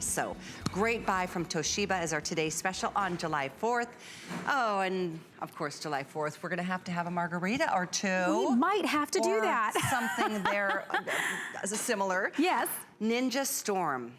So, great buy from Toshiba as our today's special on July 4th. Oh, and of course, July 4th, we're gonna have to have a margarita or two. We might have to do that. Something there as a similar. Yes. Ninja Storm.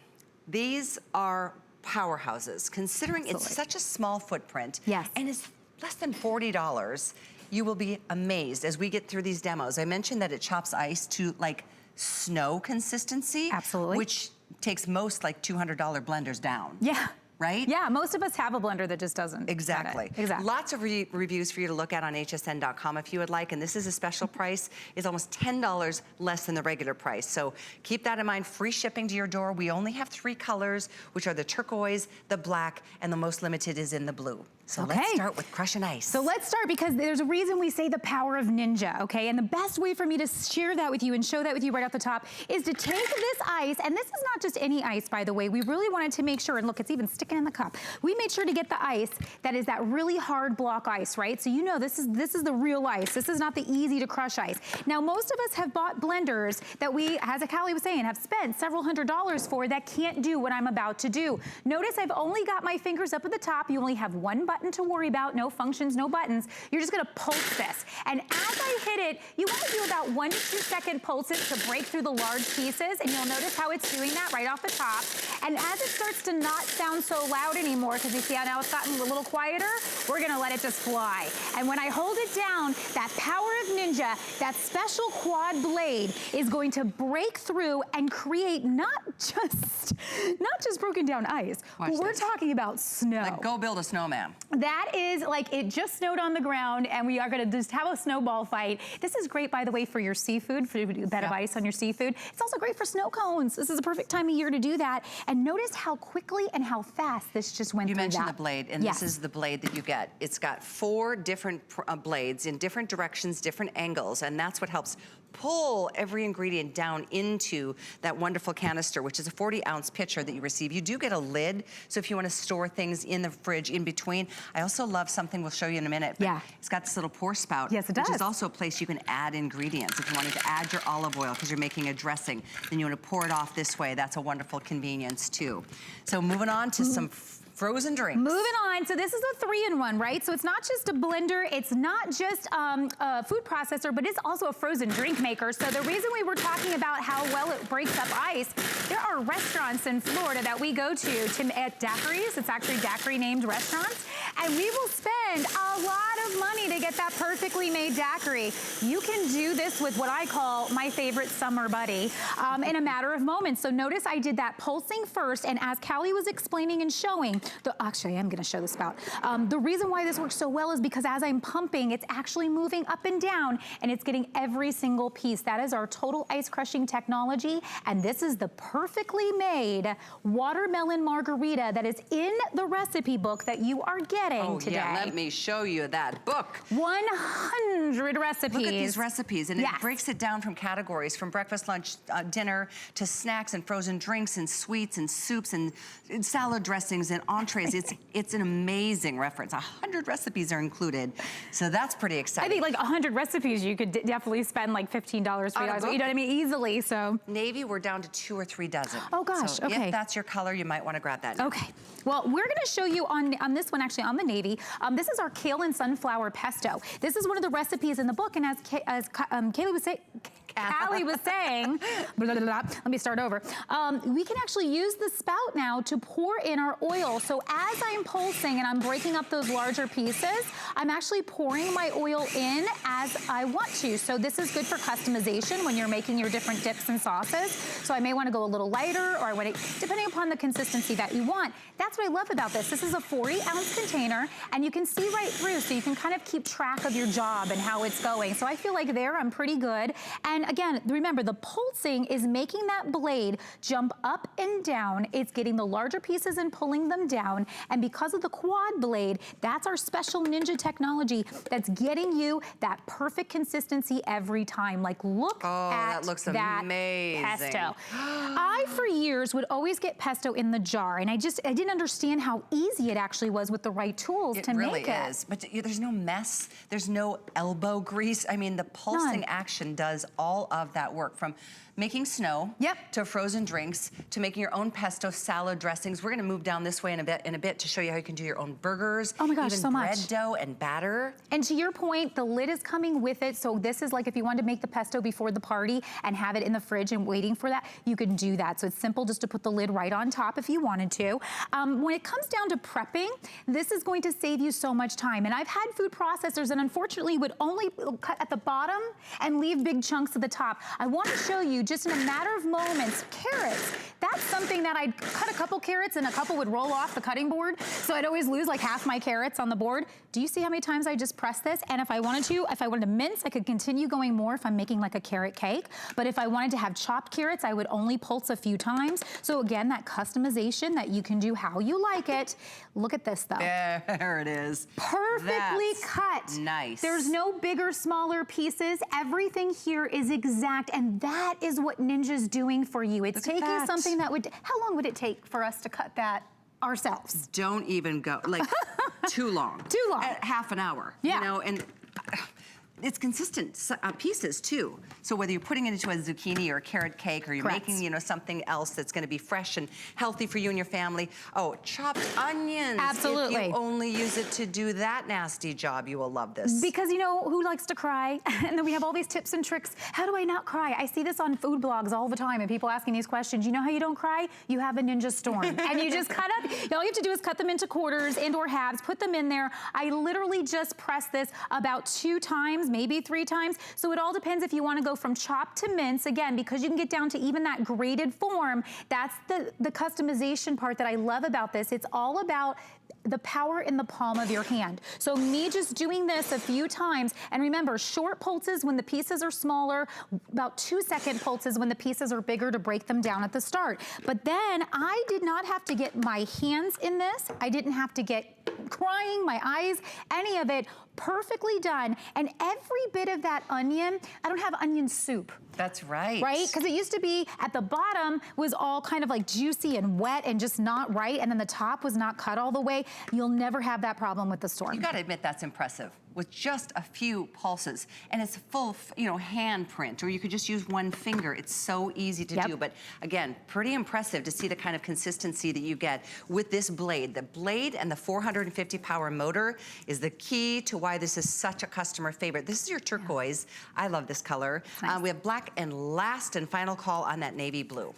These are powerhouses, considering Absolutely. It's such a small footprint. Yes. And it's less than $40. You will be amazed as we get through these demos. I mentioned that it chops ice to like snow consistency. Absolutely. Which takes most like $200 blenders down. Yeah. Right? Yeah, most of us have a blender that just doesn't. Exactly. Exactly. Lots of reviews for you to look at on hsn.com if you would like, and this is a special price. It's almost $10 less than the regular price. So keep that in mind, free shipping to your door. We only have 3 colors, which are the turquoise, the black, and the most limited is in the blue. So let's start with crushing ice. So let's start because there's a reason we say the power of Ninja, okay? And the best way for me to share that with you and show that with you right off the top is to take this ice, and this is not just any ice, by the way. We really wanted to make sure, and look, it's even sticking in the cup. We made sure to get the ice that is that really hard block ice, right? So you know this is the real ice. This is not the easy to crush ice. Now, most of us have bought blenders that we, as Callie was saying, have spent several $100s for that can't do what I'm about to do. Notice I've only got my fingers up at the top. You only have one button to worry about, no functions, no buttons. You're just gonna pulse this. And as I hit it, you wanna do about 1 to 2 second pulses to break through the large pieces, and you'll notice how it's doing that right off the top. And as it starts to not sound so loud anymore, because you see how now it's gotten a little quieter, we're gonna let it just fly. And when I hold it down, that power of Ninja, that special quad blade is going to break through and create not just broken down ice, but we're talking about snow. Like go build a snowman. That is like it just snowed on the ground and we are gonna just have a snowball fight. This is great, by the way, for your seafood, for a bed of ice on your seafood. It's also great for snow cones. This is a perfect time of year to do that. And notice how quickly and how fast this just went through that. You mentioned the blade, and this is the blade that you get. It's got 4 different blades in different directions, different angles, and that's what helps pull every ingredient down into that wonderful canister, which is a 40-ounce pitcher that you receive. You do get a lid, so if you want to store things in the fridge in between. I also love something we'll show you in a minute. It's got this little pour spout. Yes, it does. Which is also a place you can add ingredients. If you wanted to add your olive oil because you're making a dressing, then you want to pour it off this way. That's a wonderful convenience too. So moving on to some frozen drinks. Moving on, so this is a 3-in-1, right? So it's not just a blender, it's not just a food processor, but it's also a frozen drink maker. So the reason we were talking about how well it breaks up ice, there are restaurants in Florida that we go to at daiquiris. It's actually daiquiri named restaurants. And we will spend a lot of money to get that perfectly made daiquiri. You can do this with what I call my favorite summer buddy in a matter of moments. So notice I did that pulsing first, and as Callie was explaining and showing, actually I am gonna show the spout. The reason why this works so well is because as I'm pumping, it's actually moving up and down, and it's getting every single piece. That is our total ice crushing technology, and this is the perfectly made watermelon margarita that is in the recipe book that you are getting today. Yeah, let me show you that book. 100 recipes. Look at these recipes, and it breaks it down from categories, from breakfast, lunch, dinner, to snacks and frozen drinks and sweets and soups and salad dressings and entrees. It's an amazing reference. 100 recipes are included, so that's pretty exciting. I think like 100 recipes, you could definitely spend like $15, $3, you know what I mean, easily. So navy, we're down to 2 or 3 dozen. Oh gosh, so if that's your color, you might want to grab that now. Okay. Well, we're going to show you on this one, actually, on the navy. This is our kale and sunflower pesto. This is one of the recipes in the book, and as Kaylee was saying, Callie was saying, blah, blah, blah, let me start over. We can actually use the spout now to pour in our oil. So as I'm pulsing and I'm breaking up those larger pieces, I'm actually pouring my oil in as I want to. So this is good for customization when you're making your different dips and sauces. So I may want to go a little lighter, or I want to, depending upon the consistency that you want. That's what I love about this. This is a 40-ounce container, and you can see right through, so you can kind of keep track of your job and how it's going. So I feel like there I'm pretty good. And again, remember, the pulsing is making that blade jump up and down. It's getting the larger pieces and pulling them down. And because of the quad blade, that's our special Ninja technology that's getting you that perfect consistency every time. Like, look at that looks that amazing. pesto. I, for years, would always get pesto in the jar, and I didn't understand how easy it actually was with the right tools to make it. It really is, but there's no mess, there's no elbow grease. I mean, the pulsing action does all all of that work, from making snow to frozen drinks to making your own pesto salad dressings. We're gonna move down this way in a bit to show you how you can do your own burgers. Oh my gosh, even so much. bread dough and batter. And to your point, the lid is coming with it. So this is like if you wanted to make the pesto before the party and have it in the fridge and waiting for that, you can do that. So it's simple just to put the lid right on top if you wanted to. When it comes down to prepping, this is going to save you so much time. And I've had food processors that unfortunately would only cut at the bottom and leave big chunks at the top. I want to show you just in a matter of moments, carrots. That's something that I'd cut a couple carrots and a couple would roll off the cutting board. So I'd always lose like half my carrots on the board. Do you see how many times I just press this? And if I wanted to mince, I could continue going more if I'm making like a carrot cake. But if I wanted to have chopped carrots, I would only pulse a few times. So again, that customization that you can do how you like it. Look at this though. There it is. Perfectly cut. Nice. There's no bigger, smaller pieces. Everything here is exact, and that is what Ninja's doing for you. It's taking something that would, how long would it take for us to cut that ourselves? Don't even go, like, too long. Too long. Half an hour. Yeah. You know, and it's consistent pieces too. So whether you're putting it into a zucchini or a carrot cake, or you're making, you know, something else that's gonna be fresh and healthy for you and your family. Oh, chopped onions. Absolutely. If you only use it to do that nasty job, you will love this. Because you know who likes to cry? And then we have all these tips and tricks. How do I not cry? I see this on food blogs all the time and people asking these questions. You know how you don't cry? You have a Ninja Storm. And you just cut up, all you have to do is cut them into quarters and or halves, put them in there. I literally just press this about 2 times, maybe 3 times. So it all depends if you want to go from chopped to mince. Again, because you can get down to even that grated form. That's the customization part that I love about this. It's all about the power in the palm of your hand. So me just doing this a few times, and remember, short pulses when the pieces are smaller, about 2-second pulses when the pieces are bigger to break them down at the start. But then I did not have to get my hands in this. I didn't have to get crying, my eyes, any of it. Perfectly done. And every bit of that onion, I don't have onion soup. That's right. Right? Because it used to be at the bottom was all kind of like juicy and wet and just not right. And then the top was not cut all the way. You'll never have that problem with the Storm. You gotta admit that's impressive. With just a few pulses, and it's full, you know, hand print, or you could just use one finger. It's so easy to do, but again, pretty impressive to see the kind of consistency that you get with this blade. The blade and the 450 power motor is the key to why this is such a customer favorite. This is your turquoise. I love this color. Nice. We have black, and last and final call on that navy blue.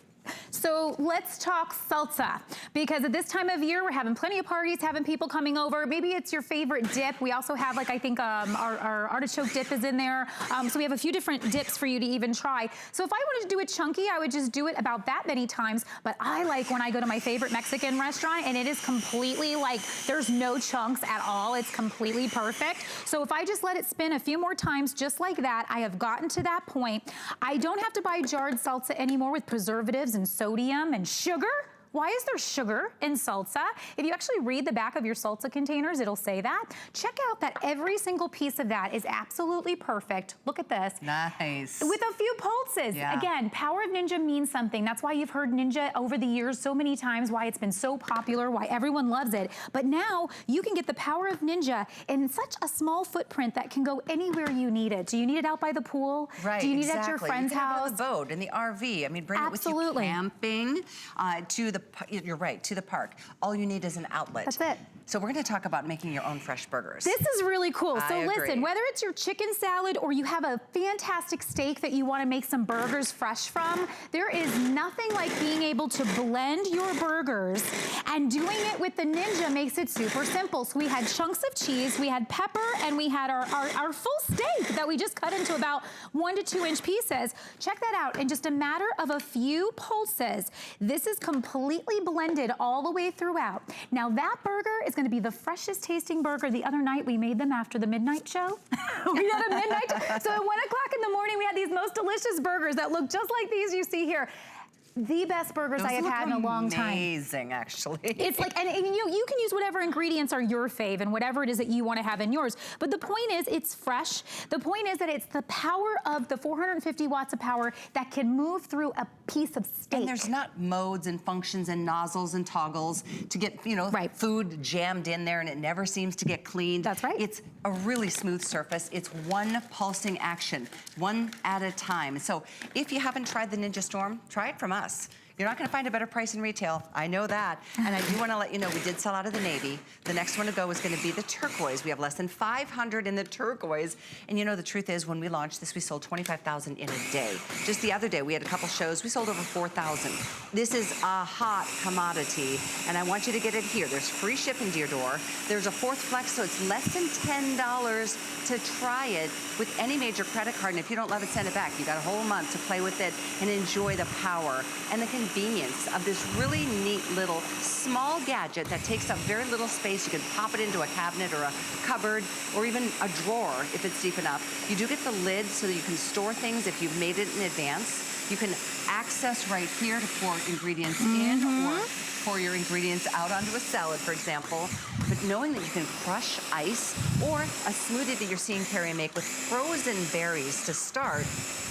So let's talk salsa, because at this time of year, we're having plenty of parties, having people coming over. Maybe it's your favorite dip. We also have, like, I think our artichoke dip is in there. So we have a few different dips for you to even try. So if I wanted to do it chunky, I would just do it about that many times. But I like when I go to my favorite Mexican restaurant and it is completely like, there's no chunks at all. It's completely perfect. So if I just let it spin a few more times just like that, I have gotten to that point. I don't have to buy jarred salsa anymore with preservatives and sodium and sugar. Why is there sugar in salsa? If you actually read the back of your salsa containers, it'll say that. Check out that every single piece of that is absolutely perfect. Look at this. Nice. With a few pulses. Yeah. Again, Power of Ninja means something. That's why you've heard Ninja over the years so many times, why it's been so popular, why everyone loves it. But now you can get the Power of Ninja in such a small footprint that can go anywhere you need it. Do you need it out by the pool? Right, Do you need it at your friend's you can house? have it on the boat, in the RV. I mean, bring it with you camping, you're right, to the park. All you need is an outlet. That's it. So we're gonna talk about making your own fresh burgers. This is really cool. So I agree. listen, whether it's your chicken salad or you have a fantastic steak that you wanna make some burgers fresh from, there is nothing like being able to blend your burgers, and doing it with the Ninja makes it super simple. So we had chunks of cheese, we had pepper, and we had our full steak that we just cut into about 1 to 2 inch pieces. Check that out. In just a matter of a few pulses, this is completely blended all the way throughout. Now that burger is gonna be the freshest tasting burger. The other night we made them after the midnight show. We had a midnight, so at 1 o'clock in the morning we had these most delicious burgers that look just like these you see here. the best burgers I have had in a long time. Amazing, actually. It's like, and you can use whatever ingredients are your fave and whatever it is that you want to have in yours. But the point is, it's fresh. The point is that it's the power of the 450 watts of power that can move through a piece of steak. And there's not modes and functions and nozzles and toggles to get, food jammed in there and it never seems to get cleaned. That's right. It's a really smooth surface. It's one pulsing action, one at a time. So if you haven't tried the Ninja Storm, try it from us. You're not gonna find a better price in retail. I know that. And I do wanna let you know, we did sell out of the navy. The next one to go is gonna be the turquoise. We have less than 500 in the turquoise. And the truth is, when we launched this, we sold 25,000 in a day. Just the other day, we had a couple shows, we sold over 4,000. This is a hot commodity, and I want you to get it here. There's free shipping to your door. There's a fourth flex, so it's less than $10 to try it with any major credit card. And if you don't love it, send it back. You got a whole month to play with it and enjoy the power and the convenience of this really neat little small gadget that takes up very little space. You can pop it into a cabinet or a cupboard or even a drawer if it's deep enough. You do get the lid so that you can store things if you've made it in advance. You can access right here to pour ingredients in or pour your ingredients out onto a salad, for example. But knowing that you can crush ice or a smoothie that you're seeing Carrie make with frozen berries to start,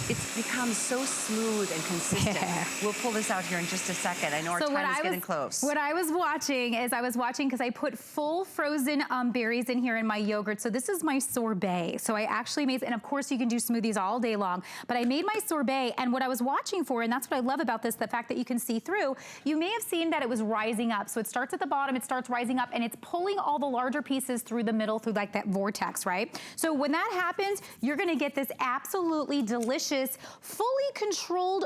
it's become so smooth and consistent. Yeah. We'll pull this out here in just a second. I know our time is getting close. What I was watching because I put full frozen berries in here in my yogurt. So this is my sorbet. So I actually made, and of course you can do smoothies all day long, but I made my sorbet, and what I was watching for, and that's what I love about this, the fact that you can see through, you may have seen that it was rising up. So it starts at the bottom, it starts rising up, and it's pulling all the larger pieces through the middle, through like that vortex, right? So when that happens, you're gonna get this absolutely delicious, fully controlled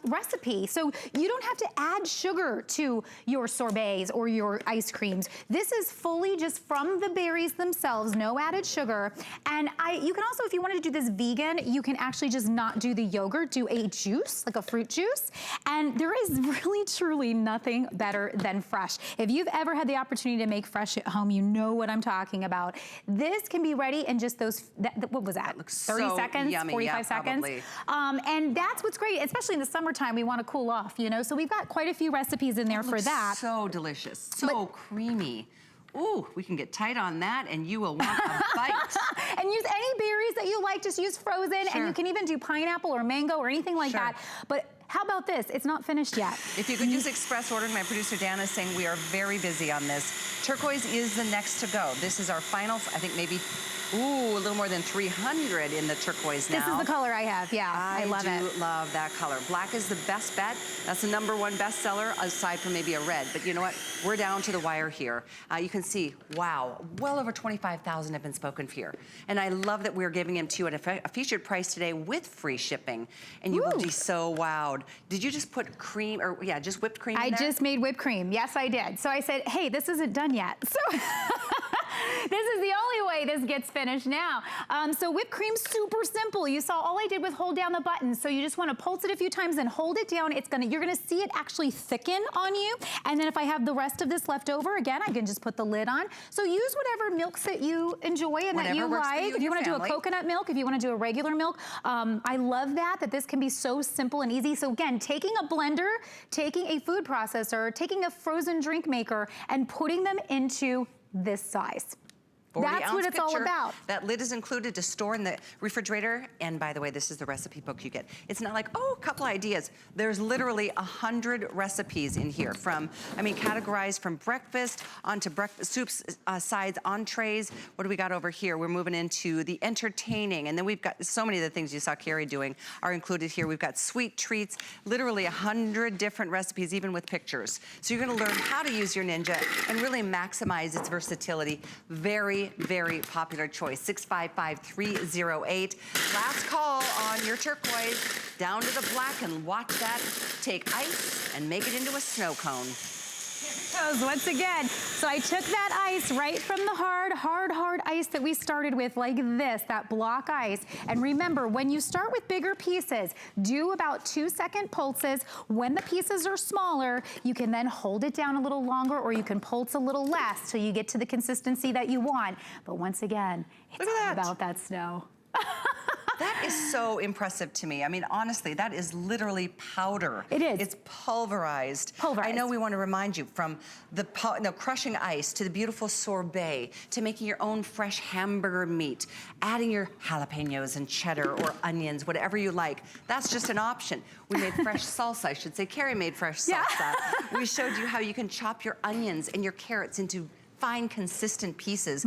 recipe. So you don't have to add sugar to your sorbets or your ice creams. This is fully just from the berries themselves, no added sugar. And you can also, if you wanted to do this vegan, you can actually just not do the yogurt, do a juice, like a fruit juice. And there is really, truly nothing better than fresh. If you've ever had the opportunity to make fresh at home, you know what I'm talking about. This can be ready in just those, what was that? 30 seconds, yummy. 45 seconds. And that's what's great, especially in the summertime, we want to cool off, So we've got quite a few recipes in there for that. So delicious, so creamy. Ooh, we can get tight on that and you will want a bite. And use any berries that you like, just use frozen. Sure. And you can even do pineapple or mango or anything like that. But how about this? It's not finished yet. If you could use express ordering, my producer Dan is saying we are very busy on this. Turquoise is the next to go. This is our final, I think maybe, a little more than 300 in the turquoise now. This is the color I have, yeah. I love it. I do love that color. Black is the best bet. That's the #1 bestseller, aside from maybe a red. But you know what? We're down to the wire here. You can see, wow, well over 25,000 have been spoken for here. And I love that we're giving them to you at a featured price today with free shipping. And you will be so wowed. Did you just put cream, or just whipped cream in there? I just made whipped cream. Yes, I did. So I said, hey, this isn't done yet. So this is the only way this gets finished now. So whipped cream's super simple. You saw all I did was hold down the button. So you just want to pulse it a few times and hold it down. You're gonna see it actually thicken on you. And then if I have the rest of this left over, again, I can just put the lid on. So use whatever milks that you enjoy and that you like. If you want to do a coconut milk, if you want to do a regular milk, I love that this can be so simple and easy. So again, taking a blender, taking a food processor, taking a frozen drink maker, and putting them into this size. That's what it's all about. That lid is included to store in the refrigerator. And by the way, this is the recipe book you get. It's not like, a couple ideas. There's literally 100 recipes in here categorized from breakfast onto breakfast, soups, sides, entrees. What do we got over here? We're moving into the entertaining. And then we've got so many of the things you saw Carrie doing are included here. We've got sweet treats, literally 100 different recipes, even with pictures. So you're gonna learn how to use your Ninja and really maximize its versatility. Very, very popular choice. 655-308. Last call on your turquoise. Down to the black and watch that take ice and make it into a snow cone. Goes once again. So I took that ice right from the hard ice that we started with, like this, that block ice. And remember, when you start with bigger pieces, do about 2-second pulses. When the pieces are smaller, you can then hold it down a little longer, or you can pulse a little less till you get to the consistency that you want. But once again, it's all about that snow. That is so impressive to me. I mean, honestly, that is literally powder. It is. It's pulverized. Pulverized. I know we want to remind you, from the crushing ice to the beautiful sorbet to making your own fresh hamburger meat, adding your jalapenos and cheddar or onions, whatever you like. That's just an option. We made fresh salsa, I should say. Carrie made fresh salsa. Yeah. We showed you how you can chop your onions and your carrots into fine, consistent pieces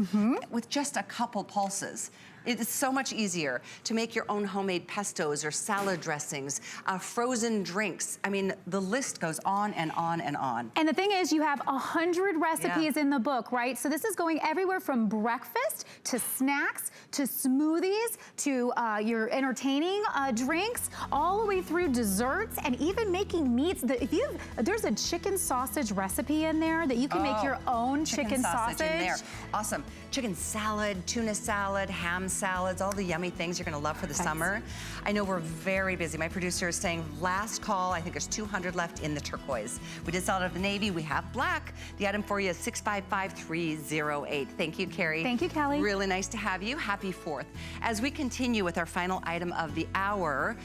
with just a couple pulses. It is so much easier to make your own homemade pestos or salad dressings, frozen drinks. I mean, the list goes on and on and on. And the thing is, you have 100 recipes in the book, right? So this is going everywhere from breakfast to snacks to smoothies to your entertaining drinks, all the way through desserts and even making meats. There's a chicken sausage recipe in there that you can make your own chicken sausage in there. Awesome. Chicken salad, tuna salad, ham salads, all the yummy things you're gonna love for the summer. I know we're very busy. My producer is saying last call, I think there's 200 left in the turquoise. We did sell out of the navy, we have black. The item for you is 655308. Thank you, Carrie. Thank you, Kelly. Really nice to have you. Happy 4th. As we continue with our final item of the hour,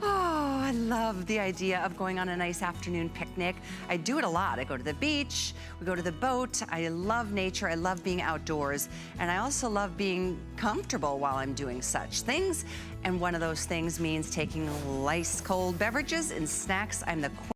oh, I love the idea of going on a nice afternoon picnic. I do it a lot. I go to the beach, we go to the boat. I love nature, I love being outdoors, and I also love being comfortable while I'm doing such things. And one of those things means taking ice cold beverages and snacks. I'm the